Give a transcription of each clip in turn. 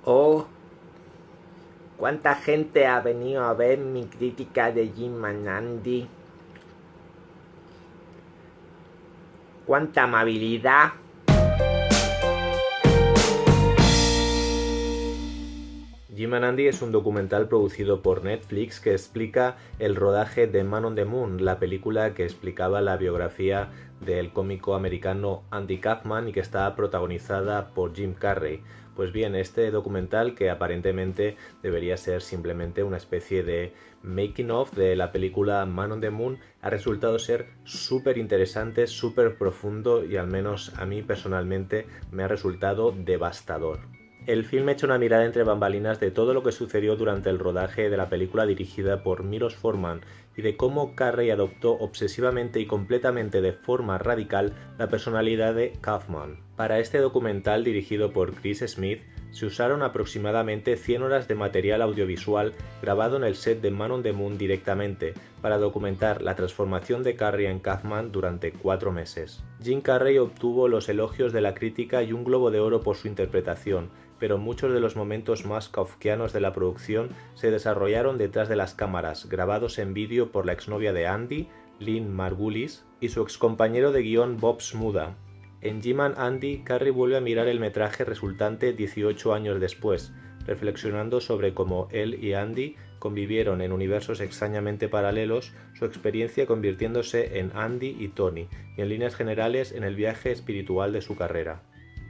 Oh, cuánta gente ha venido a ver mi crítica de Jim and Andy. Cuánta amabilidad. Jim and Andy es un documental producido por Netflix que explica el rodaje de Man on the Moon, la película que explicaba la biografía del cómico americano Andy Kaufman y que estaba protagonizada por Jim Carrey. Pues bien, este documental, que aparentemente debería ser simplemente una especie de making of de la película Man on the Moon, ha resultado ser súper interesante, súper profundo y al menos a mí personalmente me ha resultado devastador. El film echa una mirada entre bambalinas de todo lo que sucedió durante el rodaje de la película dirigida por Milos Forman y de cómo Carrey adoptó obsesivamente y completamente de forma radical la personalidad de Kaufman. Para este documental dirigido por Chris Smith se usaron aproximadamente 100 horas de material audiovisual grabado en el set de Man on the Moon directamente para documentar la transformación de Carrey en Kaufman durante 4 meses. Jim Carrey obtuvo los elogios de la crítica y un Globo de Oro por su interpretación, pero muchos de los momentos más kafkianos de la producción se desarrollaron detrás de las cámaras, grabados en vídeo por la exnovia de Andy, Lynn Margulis, y su excompañero de guión Bob Smuda. En Jim and Andy, Carrey vuelve a mirar el metraje resultante 18 años después, reflexionando sobre cómo él y Andy convivieron en universos extrañamente paralelos, su experiencia convirtiéndose en Andy y Tony, y en líneas generales en el viaje espiritual de su carrera.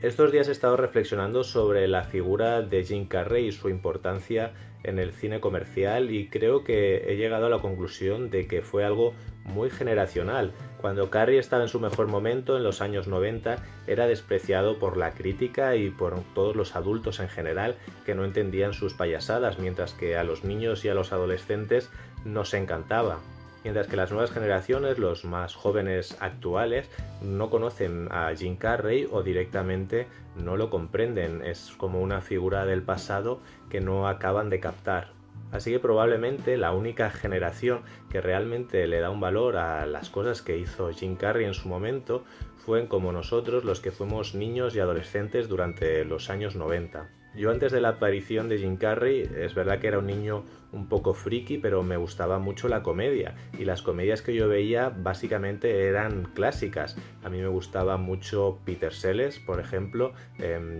Estos días he estado reflexionando sobre la figura de Jim Carrey y su importancia en el cine comercial y creo que he llegado a la conclusión de que fue algo muy generacional. Cuando Carrey estaba en su mejor momento, en los años 90, era despreciado por la crítica y por todos los adultos en general que no entendían sus payasadas, mientras que a los niños y a los adolescentes nos encantaba. Mientras que las nuevas generaciones, los más jóvenes actuales, no conocen a Jim Carrey o directamente no lo comprenden. Es como una figura del pasado que no acaban de captar. Así que probablemente la única generación que realmente le da un valor a las cosas que hizo Jim Carrey en su momento fueron como nosotros, los que fuimos niños y adolescentes durante los años 90. Yo antes de la aparición de Jim Carrey es verdad que era un niño un poco friki, pero me gustaba mucho la comedia y las comedias que yo veía básicamente eran clásicas. A mí me gustaba mucho Peter Sellers, por ejemplo,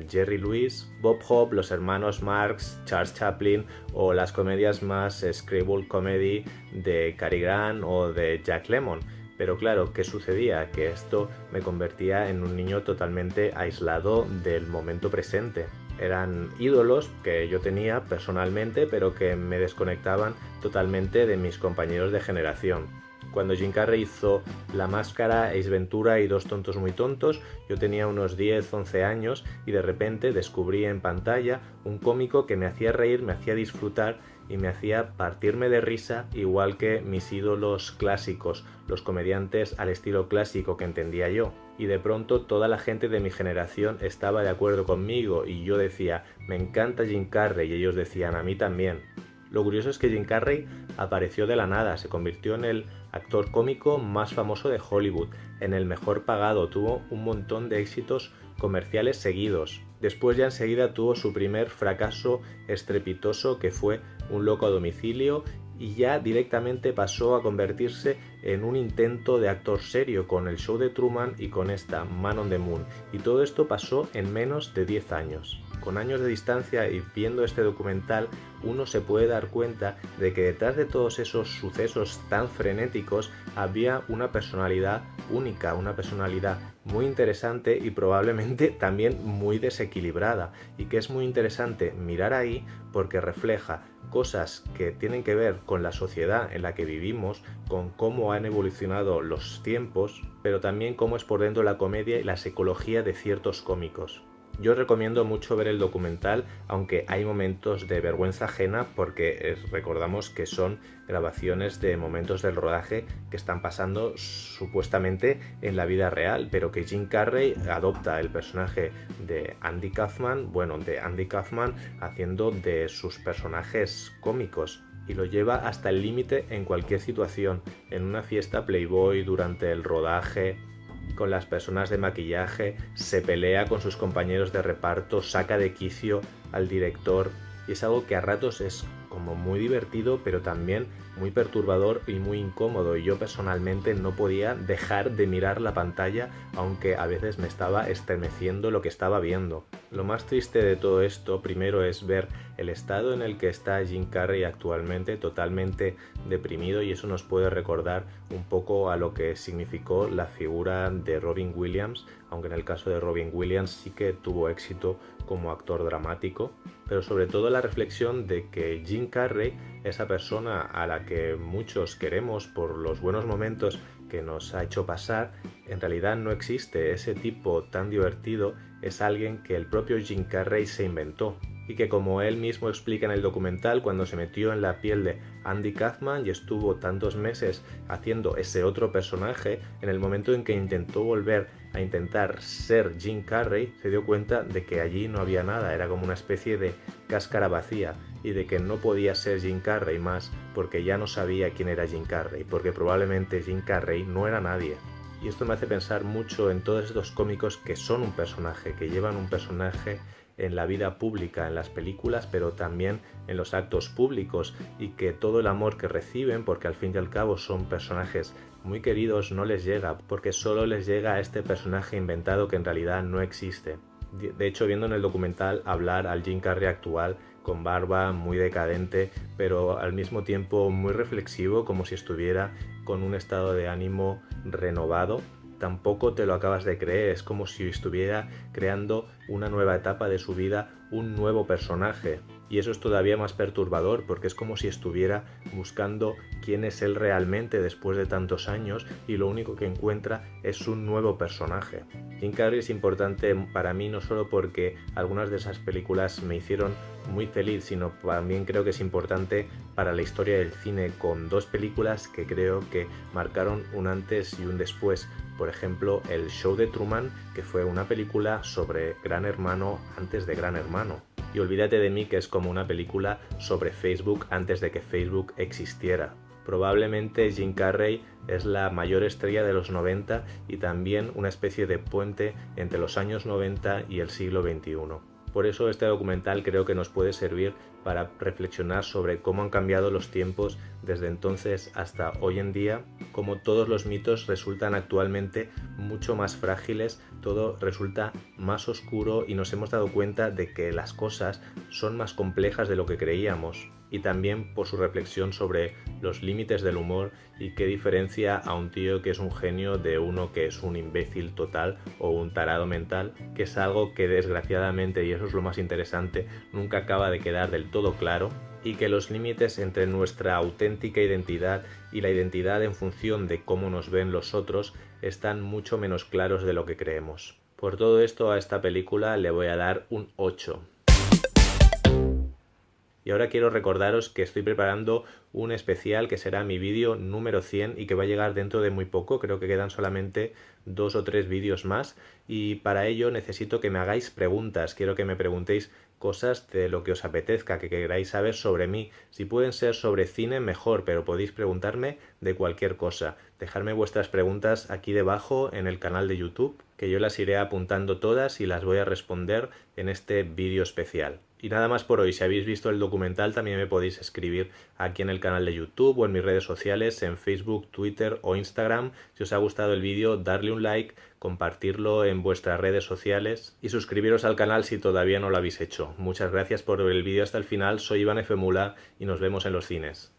Jerry Lewis, Bob Hope, los hermanos Marx, Charles Chaplin o las comedias más screwball comedy de Cary Grant o de Jack Lemmon. Pero claro, ¿qué sucedía? Que esto me convertía en un niño totalmente aislado del momento presente. Eran ídolos que yo tenía personalmente, pero que me desconectaban totalmente de mis compañeros de generación. Cuando Jim Carrey hizo La Máscara, Ace Ventura y Dos tontos muy tontos, yo tenía unos 10-11 años y de repente descubrí en pantalla un cómico que me hacía reír, me hacía disfrutar y me hacía partirme de risa, igual que mis ídolos clásicos, los comediantes al estilo clásico que entendía yo. Y de pronto toda la gente de mi generación estaba de acuerdo conmigo y yo decía, me encanta Jim Carrey, y ellos decían, a mí también. Lo curioso es que Jim Carrey apareció de la nada, se convirtió en el actor cómico más famoso de Hollywood, en el mejor pagado, tuvo un montón de éxitos comerciales seguidos. Después ya enseguida tuvo su primer fracaso estrepitoso, que fue Un loco a domicilio, y ya directamente pasó a convertirse en un intento de actor serio con El show de Truman y con esta Man on the Moon, y todo esto pasó en menos de 10 años. Con años de distancia y viendo este documental, uno se puede dar cuenta de que detrás de todos esos sucesos tan frenéticos había una personalidad única, una personalidad muy interesante y probablemente también muy desequilibrada, y que es muy interesante mirar ahí porque refleja cosas que tienen que ver con la sociedad en la que vivimos, con cómo han evolucionado los tiempos, pero también cómo es por dentro la comedia y la psicología de ciertos cómicos. Yo os recomiendo mucho ver el documental, aunque hay momentos de vergüenza ajena porque recordamos que son grabaciones de momentos del rodaje que están pasando supuestamente en la vida real, pero que Jim Carrey adopta el personaje de Andy Kaufman, haciendo de sus personajes cómicos, y lo lleva hasta el límite en cualquier situación, en una fiesta Playboy, durante el rodaje, con las personas de maquillaje, se pelea con sus compañeros de reparto, saca de quicio al director, y es algo que a ratos es como muy divertido, pero también muy perturbador y muy incómodo, y yo personalmente no podía dejar de mirar la pantalla, aunque a veces me estaba estremeciendo lo que estaba viendo. Lo más triste de todo esto primero es ver el estado en el que está Jim Carrey actualmente, totalmente deprimido, y eso nos puede recordar un poco a lo que significó la figura de Robin Williams, aunque en el caso de Robin Williams sí que tuvo éxito como actor dramático, pero sobre todo la reflexión de que Jim Carrey, esa persona a la que muchos queremos por los buenos momentos que nos ha hecho pasar, en realidad no existe. Ese tipo tan divertido es alguien que el propio Jim Carrey se inventó, y que, como él mismo explica en el documental, cuando se metió en la piel de Andy Kaufman y estuvo tantos meses haciendo ese otro personaje, en el momento en que intentó volver a intentar ser Jim Carrey, se dio cuenta de que allí no había nada, era como una especie de cáscara vacía, y de que no podía ser Jim Carrey más porque ya no sabía quién era Jim Carrey, porque probablemente Jim Carrey no era nadie. Y esto me hace pensar mucho en todos estos cómicos que son un personaje, que llevan un personaje en la vida pública, en las películas, pero también en los actos públicos, y que todo el amor que reciben, porque al fin y al cabo son personajes muy queridos, no les llega, porque solo les llega a este personaje inventado que en realidad no existe. De hecho, viendo en el documental hablar al Jim Carrey actual, con barba, muy decadente, pero al mismo tiempo muy reflexivo, como si estuviera con un estado de ánimo renovado, tampoco te lo acabas de creer. Es como si estuviera creando una nueva etapa de su vida, un nuevo personaje. Y eso es todavía más perturbador, porque es como si estuviera buscando quién es él realmente después de tantos años, y lo único que encuentra es un nuevo personaje. Jim Carrey es importante para mí no solo porque algunas de esas películas me hicieron muy feliz, sino también creo que es importante para la historia del cine, con dos películas que creo que marcaron un antes y un después. Por ejemplo, El Show de Truman, que fue una película sobre Gran Hermano antes de Gran Hermano. Y Olvídate de mí, que es como una película sobre Facebook antes de que Facebook existiera. Probablemente Jim Carrey es la mayor estrella de los 90 y también una especie de puente entre los años 90 y el siglo XXI. Por eso este documental creo que nos puede servir para reflexionar sobre cómo han cambiado los tiempos desde entonces hasta hoy en día, cómo todos los mitos resultan actualmente mucho más frágiles, todo resulta más oscuro, y nos hemos dado cuenta de que las cosas son más complejas de lo que creíamos. Y también por su reflexión sobre los límites del humor y qué diferencia a un tío que es un genio de uno que es un imbécil total o un tarado mental, que es algo que desgraciadamente, y eso es lo más interesante, nunca acaba de quedar del todo claro, y que los límites entre nuestra auténtica identidad y la identidad en función de cómo nos ven los otros están mucho menos claros de lo que creemos. Por todo esto, a esta película le voy a dar un 8. Y ahora quiero recordaros que estoy preparando un especial que será mi vídeo número 100 y que va a llegar dentro de muy poco. Creo que quedan solamente 2 o 3 vídeos más, y para ello necesito que me hagáis preguntas. Quiero que me preguntéis cosas de lo que os apetezca, que queráis saber sobre mí. Si pueden ser sobre cine, mejor, pero podéis preguntarme de cualquier cosa. Dejadme vuestras preguntas aquí debajo en el canal de YouTube, que yo las iré apuntando todas y las voy a responder en este vídeo especial. Y nada más por hoy. Si habéis visto el documental, también me podéis escribir aquí en el canal de YouTube o en mis redes sociales, en Facebook, Twitter o Instagram. Si os ha gustado el vídeo, darle un like, compartirlo en vuestras redes sociales y suscribiros al canal si todavía no lo habéis hecho. Muchas gracias por ver el vídeo hasta el final. Soy Iván F. Mula y nos vemos en los cines.